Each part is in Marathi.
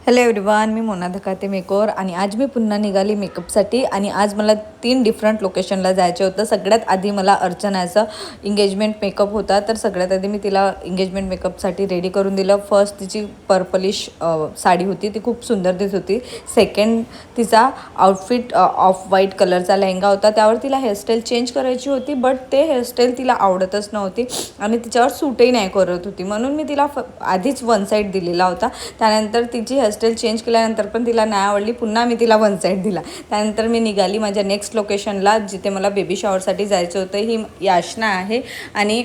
हॅलो एव्हरीवन, मी मोना धकाते मेकओव्हर आणि आज मी पुन्हा निघाली मेकअपसाठी आणि आज मला 3 डिफरंट लोकेशनला जायचं होतं। सगळ्यात आधी मला अर्चनाचा एंगेजमेंट मेकअप होता, तर सगळ्यात आधी मी तिला एंगेजमेंट मेकअपसाठी रेडी करून दिलं। फर्स्ट तिची पर्पलिश साडी होती, ती खूप सुंदर दिसत होती। सेकंड तिचा आउटफिट ऑफ व्हाईट कलरचा लेहंगा होता, त्यावर तिला हेअरस्टाईल चेंज करायची होती, बट ते हेअरस्टाईल तिला आवडतच नव्हती आणि तिच्यावर सूटही नाही करत होती, म्हणून मी तिला आधीच वन साईड दिलेला होता। त्यानंतर तिची हेअरस्टाईल चेंज केल्यानंतर पण तिला नाही आवडली, पुन्हा मी तिला वन साईड दिला। त्यानंतर मी निघाली माझ्या नेक्स्ट लोकेशनला, जिथे मला बेबी शॉवरसाठी जायचं होतं। ही याशना आहे आणि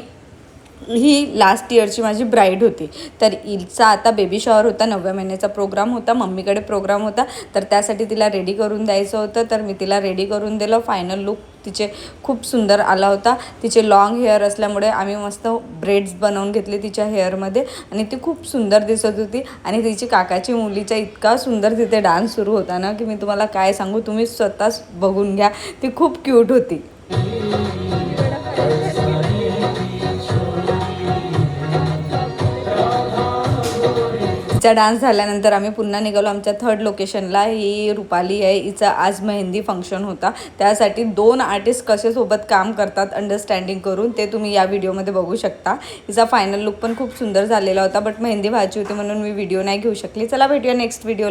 ही लास्ट इयरची माझी ब्राईड होती। तर हिचा आता बेबी शॉवर होता, 9व्या महिन्याचा प्रोग्राम होता, मम्मीकडे प्रोग्राम होता, तर त्यासाठी तिला रेडी करून द्यायचं होतं। तर मी तिला रेडी करून दिलं। फायनल लुक तिचे खूप सुंदर आला होता। तिचे लॉंग हेअर असल्यामुळे आम्ही मस्त ब्रेड्स बनवून घेतले तिच्या हेअरमध्ये आणि ती खूप सुंदर दिसत होती। आणि तिची काकाची मुलीचा इतका सुंदर तिथे डान्स सुरू होता ना, की मी तुम्हाला काय सांगू, तुम्ही स्वतःच बघून घ्या, ती खूप क्यूट होती। तिचा डान्स झाल्यानंतर आम्ही पुन्हा निघालो आमच्या थर्ड लोकेशनला। ही रुपाली आहे, हिचा आज मेहंदी फंक्शन होता, त्यासाठी 2 आर्टिस्ट कसे सोबत काम करतात अंडरस्टँडिंग करून ते तुम्ही या व्हिडिओमध्ये बघू शकता। हिचा फायनल लुक पण खूप सुंदर झालेला होता, बट मेहंदी व्हायची होती म्हणून मी व्हिडिओ नाही घेऊ शकली। चला भेटूया नेक्स्ट व्हिडिओला।